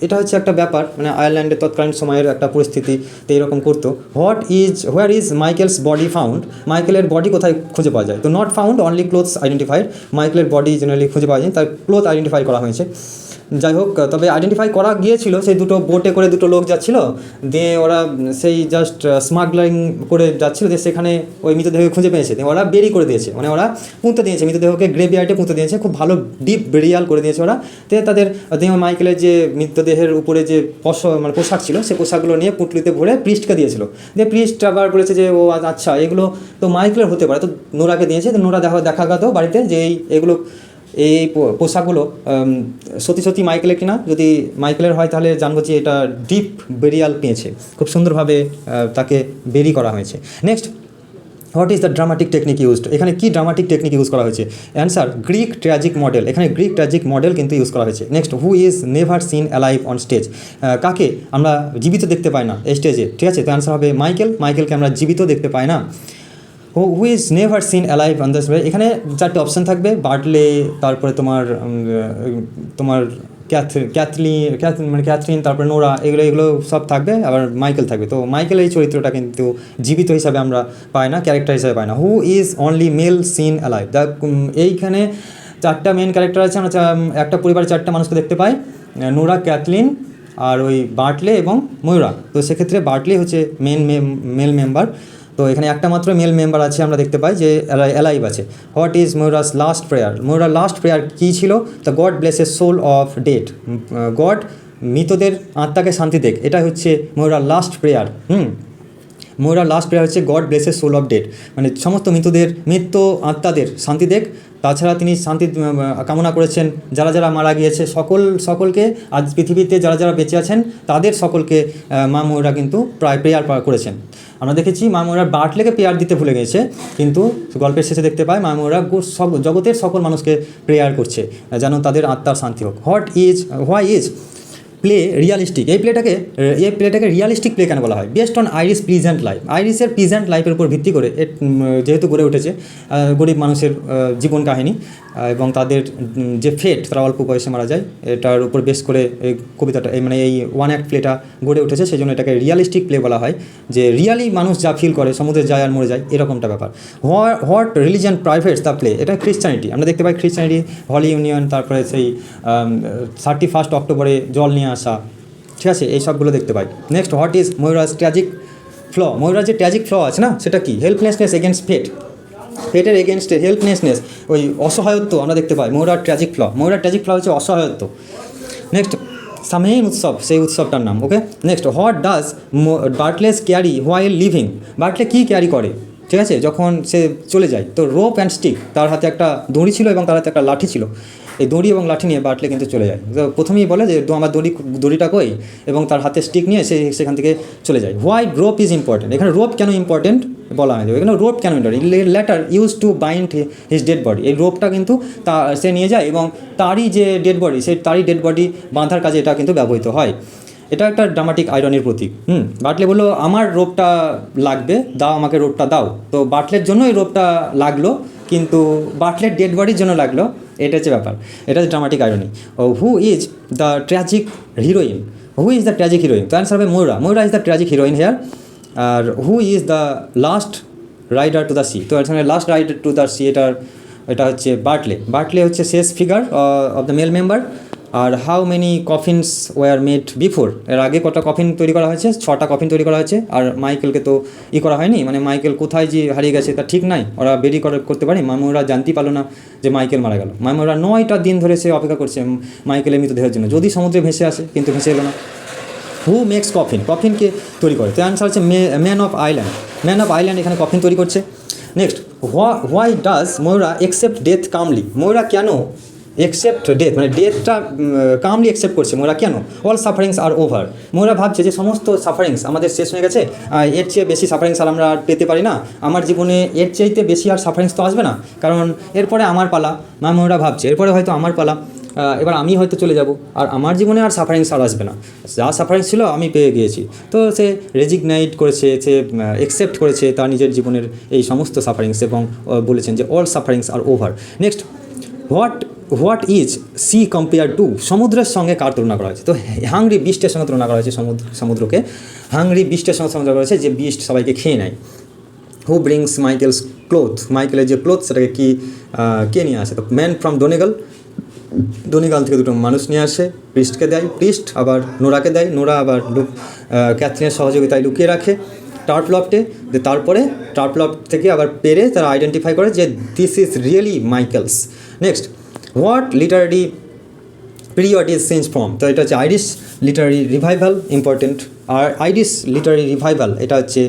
S1: এটা হচ্ছে একটা ব্যাপার, মানে আয়ারল্যান্ডের তৎকালীন সময়ের একটা পরিস্থিতিতে এরকম করতো। Where is Michael's body found? মাইকেলের বডি কোথায় খুঁজে পাওয়া যায়? তো not found, only clothes identified. মাইকেলের বডি জেনারেলি খুঁজে পাওয়া যায়, তার ক্লোথ আইডেন্টিফাই করা হয়েছে। যাই হোক, তবে আইডেন্টিফাই করা গিয়েছিল, সেই বোটে করে 2 লোক যাচ্ছিল, দিয়ে ওরা সেই জাস্ট স্মাগলিং করে যাচ্ছিল, যে সেখানে ওই মৃতদেহ খুঁজে পেয়েছে, ওরা বেরি করে দিয়েছে, মানে ওরা পুঁতে দিয়েছে মৃতদেহকে, গ্রেভিয়ার্ডে পুঁতে দিয়েছে, খুব ভালো ডিপ বেরিয়াল করে দিয়েছে ওরা। তাদের মাইকেলের যে মৃতদেহের উপরে যে পোশাক ছিল, সেই পোশাকগুলো নিয়ে পুঁটলিতে ভরে প্রিস্টকে দিয়েছিল। দিয়ে প্রিস্ট আবার বলেছে যে ও আচ্ছা, এগুলো তো মাইকেলের হতে পারে, তো নোরাকে দিয়েছে। তো নোরা দেখা গেল বাড়িতে যে এই পোশাকগুলো সত্যি মাইকেলের কিনা। যদি মাইকেলের হয়, তাহলে জানবো যে এটা ডিপ বেরিয়াল পেয়েছে, খুব সুন্দরভাবে তাকে বেরি করা হয়েছে। Next, what is the dramatic technique used? এখানে কি ড্রামাটিক টেকনিক ইউজ করা হয়েছে? Answer, Greek tragic model. এখানে গ্রিক ট্র্যাজিক মডেল কিন্তু ইউজ করা হয়েছে। Next, who is never seen alive on stage? কাকে আমরা জীবিত দেখতে পাই না এই স্টেজে, ঠিক আছে। তো অ্যান্সার হবে মাইকেলকে আমরা জীবিত দেখতে পাই না। Who is never seen alive on the stage? এখানে 4টে অপশান থাকবে, বার্টলে, তারপরে তোমার ক্যাথরিন, তারপরে নোরা, এগুলো সব থাকবে, আবার মাইকেল থাকবে। তো মাইকেল এই চরিত্রটা কিন্তু জীবিত হিসাবে আমরা পাই না, ক্যারেক্টার হিসাবে পাই না। Who is only male seen alive? এইখানে 4টা মেন ক্যারেক্টার আছে, আমরা একটা পরিবারে 4টা মানুষকে দেখতে পাই, নোরা, ক্যাথলিন, আর ওই বার্টলে এবং ময়ূরা। তো সেক্ষেত্রে বার্টলে হচ্ছে মেল মেম্বার। তো এখানে একটা মাত্র মেল মেম্বার আছে, আমরা দেখতে পাই যে অ্যালাইভ আছে। What is Maurya's last prayer? ময়ূরার লাস্ট প্রেয়ার কী ছিল? The God blesses soul of dead. God মৃতদের আত্মাকে শান্তি দেখ, এটা হচ্ছে ময়ূরার লাস্ট প্রেয়ার। ময়ূরার লাস্ট প্রেয়ার হচ্ছে God blesses soul of dead, মানে সমস্ত মৃত্যু আত্মাদের শান্তি দেখ। তাছাড়া তিনি শান্তি কামনা করেছেন যারা মারা গিয়েছে, সকলকে, আজ পৃথিবীতে যারা বেঁচে আছেন তাদের সকলকে মা ময়ূরা কিন্তু প্রেয়ার করেছেন। আমরা দেখেছি মা ময়ূরা বার্টলেকে প্রেয়ার দিতে ভুলে গেছে, কিন্তু গল্পের শেষে দেখতে পাই মা ময়ূরা জগতের সকল মানুষকে প্রেয়ার করছে যেন তাদের আত্মার শান্তি হোক। Why is play realistic? এই প্লেটাকে রিয়ালিস্টিক প্লে কেন বলা হয়? Based on Irish pleasant life. আইরিশের প্লিজেন্ট লাইফের উপর ভিত্তি করে যেহেতু গড়ে উঠেছে, গরিব মানুষের জীবন কাহিনী এবং তাদের যে ফেট, তারা অল্প বয়সে মারা যায়, এটার উপর বেস করে এই কবিতাটা, মানে এই ওয়ান অ্যাক্ট প্লেটা গড়ে উঠেছে। সেই জন্য এটাকে রিয়ালিস্টিক প্লে বলা হয়, যে রিয়ালি মানুষ যা ফিল করে, সমুদ্রে যায় আর মরে যায়, এরকমটা ব্যাপার। What religion pervades the play? এটা খ্রিস্টানিটি। আমরা দেখতে পাই খ্রিস্টানিটি, হলি ইউনিয়ন, তারপরে সেই 31 অক্টোবরে জল নিয়ে আসা, ঠিক আছে, এই সবগুলো দেখতে পাই। Next, what is Maurya's tragic flaw? ময়ূরার যে ট্র্যাজিক ফ্ল আছে না, সেটা কি? হেল্পলেসনেস এগেনস্ট ফেটের এগেনস্টে হেল্পলেসনেস, ওই অসহায়ত্ব আমরা দেখতে পাই ময়ূরার ট্র্যাজিক ফ্ল হচ্ছে অসহায়ত্ব। নেক্সট, সামেইন উৎসব, সেই উৎসবটার নাম। Okay, next, what does Bartley's carry while living? Bartley কী ক্যারি করে, ঠিক আছে, যখন সে চলে যায়? তো রোপ অ্যান্ড স্টিক, তার হাতে একটা দড়ি ছিল এবং তার হাতে একটা লাঠি ছিল। এই দড়ি এবং লাঠি নিয়ে বার্টলে কিন্তু চলে যায়। তো প্রথমেই বলে যে আমার দড়িটা কই, এবং তার হাতে স্টিক নিয়ে সেখান থেকে চলে যায়। Why rope is important? এখানে রোপ কেন ইম্পর্টেন্ট বলা হয়? এখানে রোপ কেন important? Letter use to bind his dead body. এই রোপটা কিন্তু সে নিয়ে যায় এবং তারই যে ডেড বডি, তারই ডেড বডি বাঁধার কাজে এটা কিন্তু ব্যবহৃত হয়। এটা একটা ড্রামাটিক আইরনির প্রতীক। বার্টলে বললো আমার রোপটা লাগবে, দাও আমাকে রোপটা দাও। তো বার্টলের জন্য এই রোপটা লাগলো, কিন্তু বার্টলের ডেড বডির জন্য লাগলো, এটা হচ্ছে ব্যাপার। এটা হচ্ছে dramatic irony. Who is the tragic heroine? Who is the tragic heroine? তো অ্যান্সার হবে Maurya. Maurya is the tragic heroine here. আর who is the last rider to the sea? তো এখানে last rider to the sea এটা হচ্ছে Bartley. Bartley হচ্ছে শেষ figure of the male member. আর how many coffins were made before? এর আগে কটা কফিন তৈরি করা হয়েছে? 6টা কফিন তৈরি করা হয়েছে। আর মাইকেলকে তো করা হয়নি, মানে মাইকেল কোথায় যে হারিয়ে গেছে তা ঠিক নাই, ওরা বেরি করতে পারে। মামুরা জানতেই পারলো না যে মাইকেল মারা গেল। মামুরা 9টা দিন ধরে সে অপেক্ষা করছে মাইকেলের মৃতদেহের জন্য, যদি সমুদ্রে ভেসে আসে, কিন্তু ভেসে এলো না। হু মেক্স কফিন? কফিনকে তৈরি করে। তো অ্যান্সার হচ্ছে man of island. Man of island এখানে কফিন তৈরি করছে। Next, why does Maurya accept death calmly? Maurya কেন একসেপ্ট ডেথ, মানে ডেথটা কামলি একসেপ্ট করছে ময়ূরা কেন? All sufferings are over. ময়ূরা ভাবছে যে সমস্ত সাফারিংস আমাদের শেষ হয়ে গেছে, এর চেয়ে বেশি সাফারিংস আর আমরা আর পেতে পারি না, আমার জীবনে এর চাইতে বেশি আর সাফারিংস তো আসবে না, কারণ এরপরে আমার পালা। ময়ূরা ভাবছে এরপরে হয়তো আমার পালা, এবার আমি হয়তো চলে যাব, আর আমার জীবনে আর সাফারিংস আর আসবে না, যা সাফারিংস ছিল আমি পেয়ে গিয়েছি। তো সে রেজিগনাইট করেছে, সে অ্যাকসেপ্ট করেছে তার নিজের জীবনের এই সমস্ত সাফারিংস, এবং বলেছেন যে all sufferings are over. Next, what is sea compare to? সমুদ্রের সঙ্গে কার তুলনা করা হয়েছে? তো হাংরি বিস্টের সঙ্গে তুলনা করা হয়েছে সমুদ্রকে। হাংরি বিস্টের সঙ্গে তুলনা করা হয়েছে, যে বিস্ট সবাইকে খেয়ে নেয়। হু ব্রিংস মাইকেলস ক্লোথ? মাইকেলের যে ক্লোথ সেটাকে কে নিয়ে আসে? তো ম্যান ফ্রম ডোনেগাল থেকে দুটো মানুষ নিয়ে আসে, প্রিস্টকে দেয়, প্রিস্ট আবার নোরাকে দেয়, নোরা আবার ক্যাথরিনের সহযোগিতায় লুকিয়ে রাখে টার্পলফটে। তারপরে টার্পলফট থেকে আবার পেরে তারা আইডেন্টিফাই করে যে this is really Michael's. Next, what literary period is change from? তো এটা হচ্ছে আইরিশ লিটারারি রিভাইভাল, ইম্পর্টেন্ট। আর আইরিশ লিটারারি রিভাইভাল এটা হচ্ছে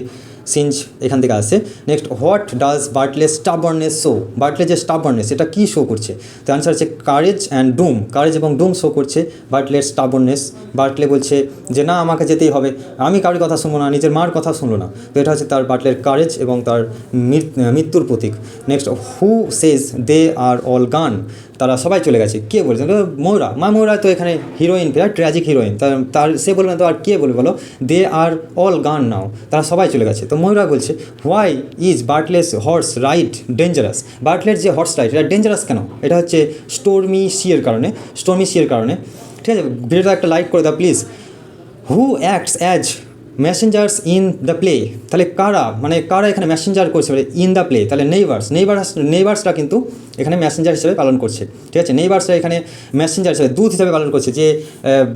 S1: সিঞ্জ এখান থেকে আসছে। Next, what does Bartley stubbornness show? Bartley যে স্টাবর্নেস এটা কী শো করছে? তো অ্যান্সার হচ্ছে কারেজ অ্যান্ড ডুম। কারেজ এবং ডুম শো করছে বার্টলের স্টাবর্নেস। বার্টলে বলছে যে না, আমাকে যেতেই হবে, আমি কারোর কথা শুনবো না, নিজের মার কথা শুনলো না। তো এটা হচ্ছে তার বার্টলের কারেজ এবং তার মৃত্যুর প্রতীক। Next, who Sage they R all গান? তারা সবাই চলে গেছে। কে বলছে? ময়ূরা। ময়ূরা তো এখানে হিরোইন, ট্র্যাজিক হিরোইন, তার সে বলবে না তো আর কে বলবে বলো? দে আর অল গান নাও, তারা সবাই চলে গেছে। তো ময়ূরা বলছে why is Bartley's horse ride dangerous? বার্টলের যে হর্স রাইড এটা ডেঞ্জারাস কেন? এটা হচ্ছে স্টোর্মি সিয়ের কারণে। ঠিক আছে, ভিডিওটা একটা লাইক করে দাও please. Who acts as messengers in the play? তাহলে কারা এখানে মেসেঞ্জার করছে ইন দ্য প্লে? তাহলে নেইবার্সরা কিন্তু এখানে মেসেঞ্জার হিসেবে পালন করছে। ঠিক আছে, নেইবার্সরা এখানে মেসেঞ্জার হিসেবে, দূত হিসেবে পালন করছে, যে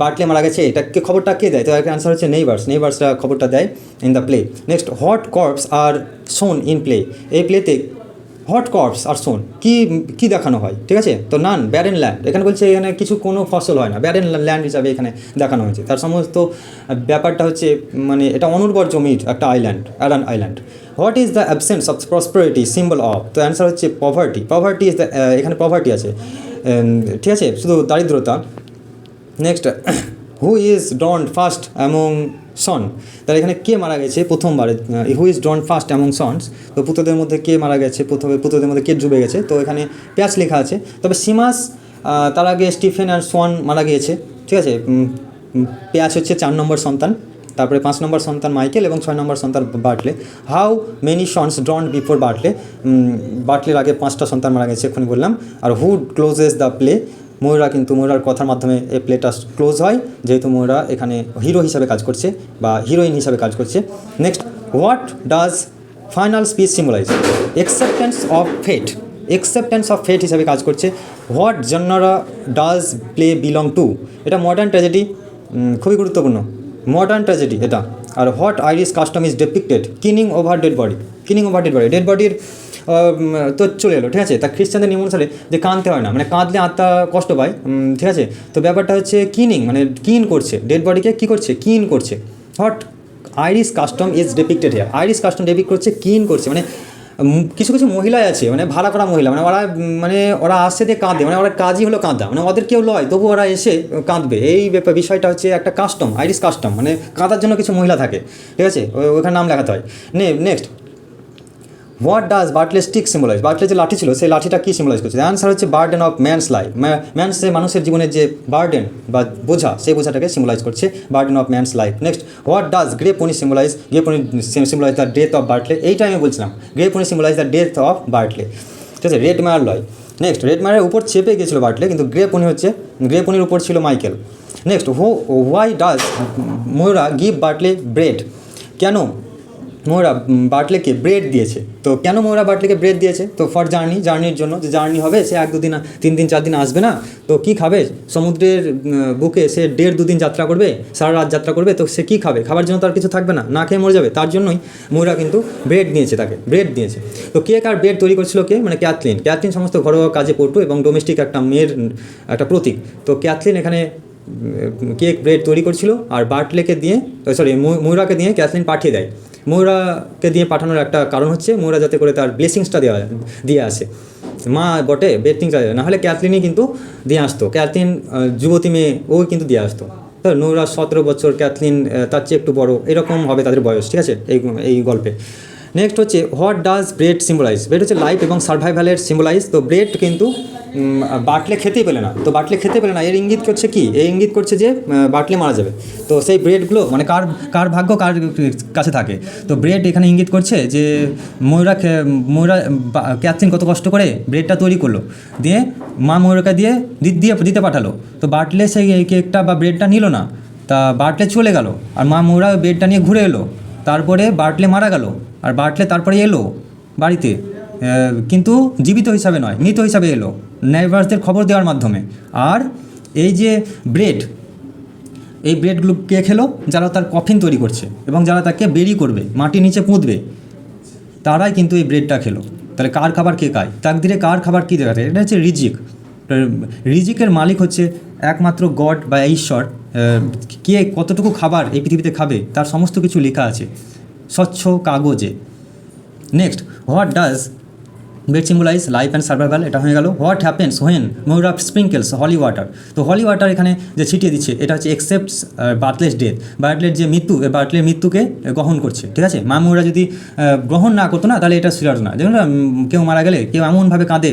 S1: বার্টলে মারা গেছে এটাকে খবরটা কে দেয়? তো এখানে আনসার হচ্ছে নেইবার্সরা খবরটা দেয় in the play. Next, what corpse are shown in play? এই প্লেতে হট কর্পস আর শোন কি দেখানো হয়? ঠিক আছে, তো নান, ব্যারেন ল্যান্ড। এখানে বলছে এখানে কোনো ফসল হয় না, ব্যারেন ল্যান্ড হিসাবে এখানে দেখানো হয়েছে। তার সমস্ত ব্যাপারটা হচ্ছে মানে এটা অনুর্বর জমির একটা island. What is the absence of prosperity symbol of? তো অ্যান্সার হচ্ছে পভার্টি ইজ দ্য, এখানে পভার্টি আছে, ঠিক আছে, শুধু দারিদ্রতা। Next, who is drown first among son? তাহলে এখানে কে মারা গেছে প্রথমবারে? Who is drown first among sons? তো পুত্রদের মধ্যে কে মারা গেছে? পুত্রদের মধ্যে কে ডুবে গেছে? তো এখানে প্যাচ লেখা আছে। তবে সিমাস, তার আগে স্টিফেন আর সোয়ান মারা গিয়েছে। ঠিক আছে, প্যাচ হচ্ছে 4 নম্বর সন্তান, তারপরে 5 নম্বর সন্তান মাইকেল এবং 6 নম্বর সন্তান Bartley. How many sons drown before Bartley? বার্টলের আগে 5টা সন্তান মারা গেছে, এক্ষুনি বললাম। আর হু ক্লোজেস দ্য প্লে? ময়ূরার কথার মাধ্যমে এই প্লেটা ক্লোজ হয়, যেহেতু ময়ূরা এখানে হিরো হিসাবে কাজ করছে বা হিরোইন হিসাবে কাজ করছে। Next, what does final speech symbolize? Acceptance of fate হিসাবে কাজ করছে। What genre does play belong to? এটা মডার্ন ট্র্যাজেডি, খুবই গুরুত্বপূর্ণ, মডার্ন ট্র্যাজেডি এটা। আর what Irish custom is depicted? Keening over dead বডির তো চলে এলো। ঠিক আছে, তা খ্রিস্টানদের নিয়ম অনুসারে যে কাঁদতে হয় না, মানে কাঁদলে আত্মা কষ্ট পায়। ঠিক আছে, তো ব্যাপারটা হচ্ছে কিনিং, মানে কিন করছে ডেড বডিকে, কী করছে? কিন করছে। What Irish custom is depicted here? Irish custom depict করছে, কিন করছে, মানে কিছু মহিলাই আছে, মানে ভাড়া করা মহিলা, মানে ওরা আসছে দিয়ে কাঁদে, মানে ওরা কাজই হলো কাঁদা, মানে ওদের কেউ লয় তবু ওরা এসে কাঁদবে। এই বিষয়টা হচ্ছে একটা কাস্টম, আইরিশ কাস্টম, মানে কাঁদার জন্য কিছু মহিলা থাকে। ঠিক আছে, ওখানে নাম লেখাতে হয়। Next, what does Bartley stick symbolize? Bartley যে লাঠি ছিল সেই লাঠিটা কী সিম্বলাইজ করছে? অ্যান্সার হচ্ছে বার্ডেন অফ ম্যানস লাইফ। মানুষের জীবনের যে বার্ডেন বা বোঝা, সেই বোঝাটাকে সিম্বলাইজ করছে burden of man's life. Next, what does grey pony symbolize? Grey pony symbolize the death of Bartley. এইটা আমি বলছিলাম, grey pony symbolize the death of Bartley, ঠিক আছে, রেড মায়ার লয়। নেক্সট, রেড মায়ারের উপর চেপে গিয়েছিল বার্টলে, কিন্তু গ্রে পনির উপর ছিল Michael. Next, why does Maurya give Bartley bread? কেন ময়ূরা বার্টলেকে ব্রেড দিয়েছে? তো কেন ময়ূরা বার্টলেকে ব্রেড দিয়েছে? তো ফর জার্নির জন্য, যে জার্নি হবে, সে 1-2 দিন 3 দিন 4 দিন আসবে না, তো কী খাবে? সমুদ্রের বুকে সে 1.5-2 দিন যাত্রা করবে, সারা রাত যাত্রা করবে, তো সে কী খাবে? খাবার জন্য তার কিছু থাকবে না, না খেয়ে মরে যাবে। তার জন্যই ময়ূরা কিন্তু ব্রেড দিয়েছে, তাকে ব্রেড দিয়েছে। তো কেক আর ব্রেড তৈরি করছিল কে? মানে ক্যাথলিন সমস্ত ঘরোয়া কাজে পড়তো এবং ডোমেস্টিক একটা মেয়ের একটা প্রতীক। তো ক্যাথলিন এখানে কেক ব্রেড তৈরি করছিল, আর বার্টলেকে দিয়ে ময়ূরাকে দিয়ে ক্যাথলিন পাঠিয়ে দেয়। ময়ূরাকে দিয়ে পাঠানোর একটা কারণ হচ্ছে ময়ূরা যাতে করে তার ব্লেসিংসটা দিয়ে আসে। মা বটে, ব্লেসিংসটা না হলে ক্যাথলিনই কিন্তু দিয়ে আসতো। ক্যাথলিন যুবতী মেয়ে, ও কিন্তু দিয়ে আসতো। তো ময়ূরা 17 বছর, ক্যাথলিন তার চেয়ে একটু বড়, এরকম হবে তাদের বয়স, ঠিক আছে, এই গল্পে। নেক্সট হচ্ছে what does bread symbolise? Bread হচ্ছে লাইফ এবং সার্ভাইভালের সিম্বলাইজ। তো ব্রেড কিন্তু বার্টলে খেতেই পেলে না। তো বার্টলে খেতে পেলে না, এর ইঙ্গিত করছে কি? এই ইঙ্গিত করছে যে বার্টলে মারা যাবে। তো সেই ব্রেডগুলো মানে কার ভাগ্য কার কাছে থাকে? তো ব্রেড এখানে ইঙ্গিত করছে যে ময়ূরা ক্যাথলিন কত কষ্ট করে ব্রেডটা তৈরি করলো, দিয়ে মা ময়ূরাকে দিতে পাঠালো। তো বার্টলে সেই কেকটা বা ব্রেডটা নিল না, তা বার্টলে চলে গেল, আর মা ময়ূরা ব্রেডটা নিয়ে ঘুরে এলো। তারপরে বার্টলে মারা গেল, আর বার্টলে তারপরে এলো বাড়িতে, কিন্তু জীবিত হিসাবে নয়, মৃত হিসাবে এলো নেইবার্সদের খবর দেওয়ার মাধ্যমে। আর এই যে এই ব্রেডগুলো কে খেলো? যারা তার কফিন তৈরি করছে এবং যারা তাকে বেরি করবে, মাটির নিচে পুঁতবে, তারাই কিন্তু এই ব্রেডটা খেলো। তাহলে কার খাবার কে খায়? তাকদিরে কার খাবার কী দেখাতে? এটা হচ্ছে রিজিকের মালিক হচ্ছে একমাত্র গড বা ঈশ্বর। কে কতটুকু খাবার এই পৃথিবীতে খাবে তার সমস্ত কিছু লেখা আছে স্বচ্ছ কাগজে। Next, what does bread symbolize? Life and survival, এটা হয়ে গেল। What happens when Maurya sprinkles holy water? তো হলি ওয়াটার এখানে যে ছিটিয়ে দিচ্ছে, এটা হচ্ছে এক্সেপ্টস বার্টলেস ডেথ। বার্টলের যে মৃত্যু, বার্টলের মৃত্যুকে গ্রহণ করছে, ঠিক আছে। মা ময়ূরা যদি গ্রহণ না করতো না, তাহলে এটা ছিল না। যেমন কেউ মারা গেলে কেউ এমনভাবে কাঁদে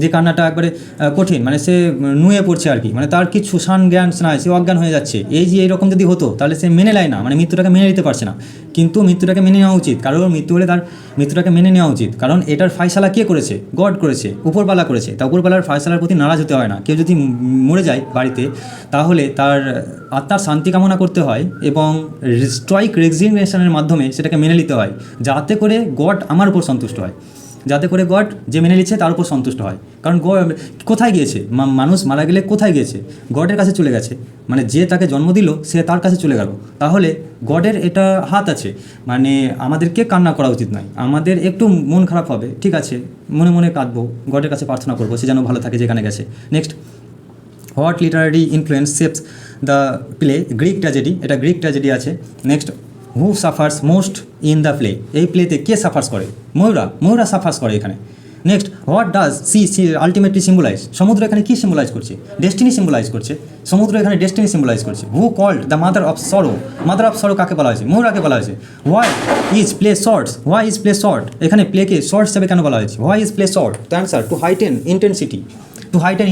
S1: যে কান্নাটা একবারে কঠিন, মানে সে নুয়ে পড়ছে আর কি, মানে তার কিছু জ্ঞান নাই, সে অজ্ঞান হয়ে যাচ্ছে। এইরকম যদি হতো তাহলে সে মেনে নেয় না, মানে মৃত্যুটাকে মেনে নিতে পারছে না। কিন্তু মৃত্যুটাকে মেনে নেওয়া উচিত, কারণ মৃত্যু হলে তার মৃত্যুটাকে মেনে নেওয়া উচিত, কারণ এটার ফায়সালা কে করেছে? গড করেছে, উপরবালা করেছে। তা উপরবালার ফায়সালার প্রতি নারাজ হতে হয় না। কেউ যদি মরে যায় বাড়িতে, তাহলে তার আত্মার শান্তি কামনা করতে হয় এবং স্ট্রাইক রেজিগনেশনের মাধ্যমে সেটাকে মেনে নিতে হয়, যাতে করে গড আমার উপর সন্তুষ্ট হয়, যাতে করে গড যে মেনে নিচ্ছে তার উপর সন্তুষ্ট হয়। কারণ কোথায় গিয়েছে? মানুষ মারা গেলে কোথায় গিয়েছে? গডের কাছে চলে গেছে, মানে যে তাকে জন্ম দিল সে তার কাছে চলে গেল। তাহলে গডের এটা হাত আছে, মানে আমাদেরকে কান্না করা উচিত নয়। আমাদের একটু মন খারাপ হবে, ঠিক আছে, মনে মনে কাঁদবো, গডের কাছে প্রার্থনা করবো সে যেন ভালো থাকে যেখানে গেছে। Next, what literary influence shapes the play? Greek tragedy, এটা গ্রিক ট্র্যাজেডি আছে। Next, who suffers most in the play? এই প্লেতে কে সাফার্স করে? ময়ূরা সাফার্স করে এখানে। Next, what does sea ultimately symbolise? সমুদ্র এখানে কী সিম্বলাইজ করছে? ডেস্টিনি সিম্বলাইজ করছে। সমুদ্র এখানে ডেস্টিনি সিম্বলাইজ করছে। Who called the mother of sorrow? Mother of sorrow কাকে বলা হয়েছে? ময়ূরাকে বলা হয়েছে। Why is play shorts? Why is play short? এখানে প্লেকে শর্ট হিসাবে কেন বলা হয়েছে? Why is play short? The answer, to heighten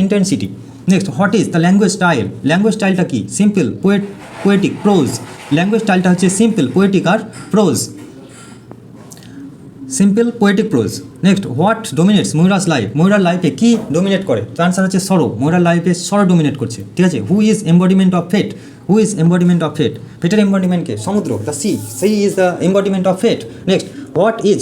S1: intensity. Next, what is the language style? Language স্টাইলটা কি? Simple, poetic, prose. ল্যাঙ্গুয়েজ স্টাইলটা হচ্ছে সিম্পল, পোয়েটিক আর prose. Simple, poetic, prose. Next, what dominates Maurya's life? ময়ূরার লাইফে কি dominate করে? তো অ্যান্সার হচ্ছে সরো। ময়ূরার লাইফে সরো ডোমিনেট করছে, ঠিক আছে। Who is embodiment of fate? ফেটের এম্বডিমেন্টকে? সমুদ্র, the sea is the embodiment of fate. Next, what is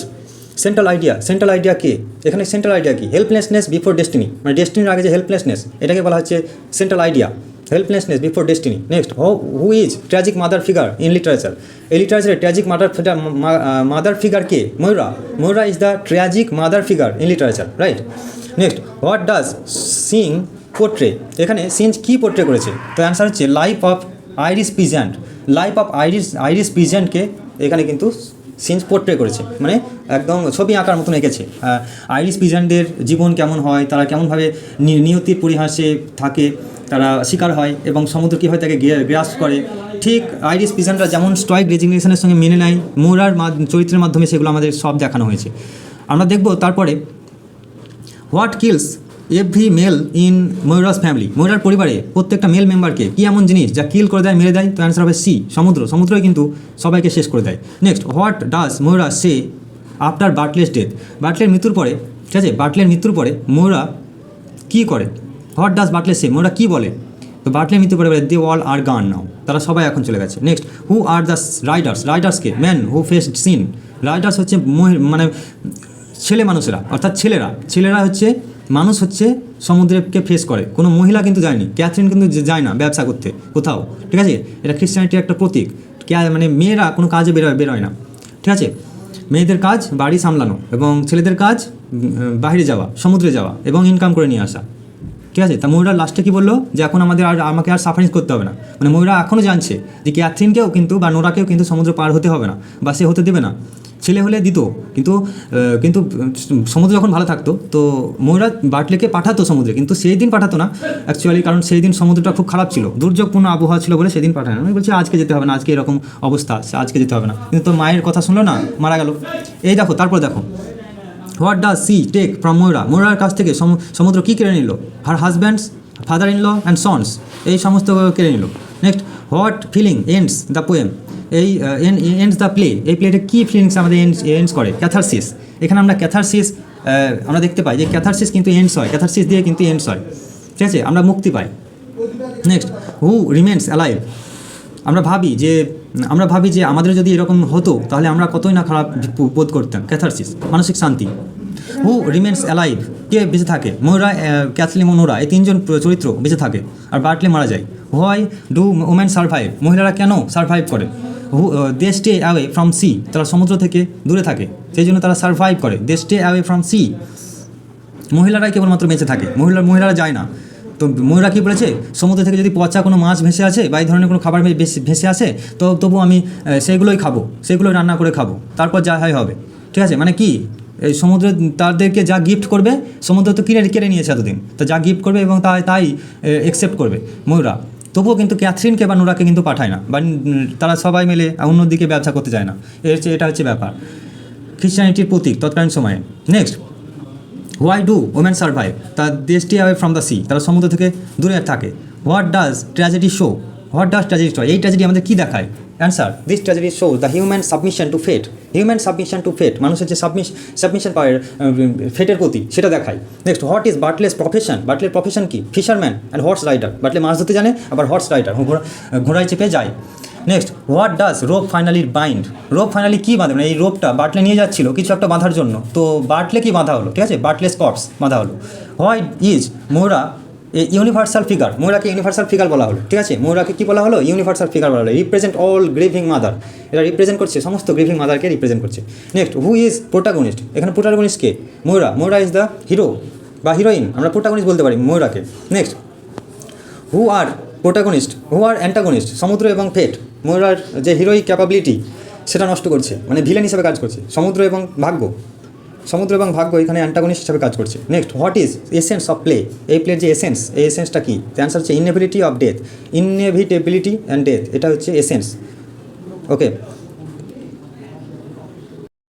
S1: central idea কে? এখানে সেন্ট্রাল আইডিয়া কি? হেল্পলেসনেস বিফোর ডেস্টিনি, মানে ডেস্টিনির আগে যে হেল্পলেসনেস, এটাকে বলা হচ্ছে central idea, helplessness before destiny. Next, who is tragic mother figure in literature? এই লিটারেচারে ট্র্যাজিক মাদার ফিগার কে? Maurya is the tragic mother figure in literature, right. Next, what does Singh portray? এখানে সিঞ্জ কী পোর্ট্রে করেছে? তো answer হচ্ছে life of iris পিজেন্টকে এখানে কিন্তু সিঞ্জ portray করেছে, মানে একদম ছবি আঁকার মতন এঁকেছে। আইরিশ পিজেন্টদের জীবন কেমন হয়, তারা কেমনভাবে নিয়তির পরিহাসে থাকে, তারা শিকার হয় এবং সমুদ্র কীভাবে তাকে গ্রাস করে, ঠিক আইরিশ পিজেন্টরা যেমন স্ট্রাইক রেজিগনেশনের সঙ্গে মেনে নেয়, ময়ূরার চরিত্রের মাধ্যমে সেগুলো আমাদের সব দেখানো হয়েছে। আমরা দেখব তারপরে what kills every male in Maurya's family, ময়ূরার পরিবারে প্রত্যেকটা মেল মেম্বারকে কী এমন জিনিস যা কিল করে দেয়, মেরে দেয়? তো অ্যান্সার হবে সি, সমুদ্র। সমুদ্রই কিন্তু সবাইকে শেষ করে দেয়। Next, what does Maurya say after Bartley's death, বার্টলের মৃত্যুর পরে, ঠিক আছে, বার্টলের মৃত্যুর পরে ময়ূরা কী করে? হোয়াট ডাজ বার্টলে সে, ময়ূরা কী বলে? তো বার্টলের মৃত্যুর পরে বলে দে অল আর গান নাও, তারা সবাই এখন চলে গেছে। Next, who are the riders, রাইডার্সকে man who faced sin, riders হচ্ছে মানে ছেলে মানুষেরা, অর্থাৎ ছেলেরা হচ্ছে মানুষ হচ্ছে সমুদ্রকে ফেস করে, কোনো মহিলা কিন্তু যায়নি। ক্যাথরিন কিন্তু যায় না ব্যবসা করতে কোথাও, ঠিক আছে, এটা খ্রিস্টানিটির একটা প্রতীক। মানে মেয়েরা কোনো কাজে বেরোয় না, ঠিক আছে, মেয়েদের কাজ বাড়ি সামলানো এবং ছেলেদের কাজ বাইরে যাওয়া, সমুদ্রে যাওয়া এবং ইনকাম করে নিয়ে আসা, ঠিক আছে। তা ময়ূরা লাস্টে কী বললো যে এখন আমাকে আর সাফারিং করতে হবে না, মানে ময়ূরা এখনও জানছে যে ক্যাথরিনকেও কিন্তু বা নোরাকেও কিন্তু সমুদ্র পার হতে হবে না বা সে হতে দেবে না। ছেলে হলে দিত, কিন্তু সমুদ্র যখন ভালো থাকতো তো ময়ূরা বার্টলেকে পাঠাতো সমুদ্রে, কিন্তু সেই দিন পাঠাতো না অ্যাকচুয়ালি, কারণ সেই দিন সমুদ্রটা খুব খারাপ ছিল, দুর্যোগপূর্ণ আবহাওয়া ছিল বলে সেদিন পাঠায় না। আমি বলছি আজকে যেতে হবে না, আজকে এরকম অবস্থা, আজকে যেতে হবে না, কিন্তু তোর মায়ের কথা শুনলো না, মারা গেল। এই দেখো, তারপর দেখো, what does sea take from Maurya, ময়ূরার কাছ থেকে সমুদ্র কী কেড়ে নিল? Her husbands, father in law and sons, এই সমস্ত কেড়ে নিল। Next, what feeling ends the poem, এই এন্ডস দ্য প্লে, এই প্লেটা কী ফিলিংস আমাদের এন্ডস করে? ক্যাথারসিস। এখানে আমরা ক্যাথারসিস আমরা দেখতে পাই যে ক্যাথারসিস কিন্তু এন্ডস হয়, ক্যাথারসিস দিয়ে কিন্তু এন্ডস হয়, ঠিক আছে, আমরা মুক্তি পাই। নেক্সট, হু রিমেন্স অ্যালাইভ, আমরা ভাবি যে আমাদের যদি এরকম হতো তাহলে আমরা কতই না খারাপ বোধ করতাম। ক্যাথারসিস, মানসিক শান্তি। হু রিমেন্স অ্যালাইভ, কে বেঁচে থাকে? ময়ূরা, ক্যাথলিন ও নোরা, এই তিনজন চরিত্র বেঁচে থাকে আর বার্টলে মারা যায়। হোয়াই ডু ওমেন সার্ভাইভ, মহিলারা কেন সার্ভাইভ করে? দে স্টে অ্যাওয়ে ফ্রম সি, তারা সমুদ্র থেকে দূরে থাকে, সেই জন্য তারা সার্ভাইভ করে। দে স্টে অ্যাওয়ে ফ্রম সি, মহিলারাই কেবলমাত্র বেঁচে থাকে, মহিলারা যায় না। তো ময়ূরা কী বলেছে? সমুদ্র থেকে যদি পচা কোনো মাছ ভেসে আছে বা এই ধরনের কোনো খাবার ভেসে আসে তো তবু আমি সেইগুলোই খাবো, সেইগুলোই রান্না করে খাবো, তারপর যা হয় হবে, ঠিক আছে। মানে কি, এই সমুদ্র তাদেরকে যা গিফট করবে, সমুদ্র তো কেড়ে নিয়েছে এতদিন, তো যা গিফট করবে এবং তাই অ্যাকসেপ্ট করবে ময়ূরা। তবুও কিন্তু ক্যাথরিনকে বা নোরাকে কিন্তু পাঠায় না, বা তারা সবাই মিলে অন্যদিকে ব্যবসা করতে যায় না। এটা হচ্ছে ব্যাপার, খ্রিস্টানিটির প্রতীক তৎকালীন সময়ে। Next, why do women survive, তার they stay away from the sea, তারা সমুদ্র থেকে দূরে থাকে। হোয়াট ডাজ ট্র্যাজেডি শো, এই ট্র্যাজেডি আমাদের কী দেখায়? Answer, this tragedy show the human submission to fate, মানুষের যে সাবমিশন পায় ফেটের প্রতি, সেটা দেখায়। Next, what is Bartley's profession, বার্টলের প্রফেশন কি? Fisherman and horse rider, Bartley মাছ ধরতে জানে, আবার হর্স রাইডার, ঘোড়ায় চেপে যায়। Next, what does rope finally bind, rope finally কী বাঁধে? মানে এই রোপটা বার্টলে নিয়ে যাচ্ছিল কিছু একটা বাঁধার জন্য, তো বার্টলে কি বাঁধা হলো, ঠিক আছে, বার্টলেস কর্পস বাঁধা হলো। Why is Maurya universal figure, ময়ূরাকে ইউনিভার্সাল ফিগার বলা হলো, ঠিক আছে, ময়ূরাকে কী বলা হলো? ইউনিভার্সাল ফিগার বলা হলো। রিপ্রেজেন্ট অল গ্রিভিং মাদার, এটা রিপ্রেজেন্ট করছে সমস্ত গ্রিভিং মাদারকে রিপ্রেজেন্ট করছে। নেক্সট, হু ইজ প্রোটাগনিস্ট, এখানে প্রোটাগনিস্ট কে? ময়ূরা ইজ দ্য হিরো বা হিরোইন, আমরা প্রোটাগনিস্ট বলতে পারি ময়ূরাকে। Next, who are protagonist, who are antagonist, সমুদ্র এবং ফেট, ময়ূরার যে হিরোইক ক্যাপাবিলিটি সেটা নষ্ট করছে, মানে ভিলেন হিসেবে কাজ করছে। সমুদ্র এবং ভাগ্য এখানে অ্যান্টাগনিস্ট হিসেবে কাজ করছে। Next, what is essence of play, এই প্লের যে এই এসেন্সটা কী? অ্যান্সার হচ্ছে inevitability of death, inevitability and death, এটা হচ্ছে এসেন্স। ওকে।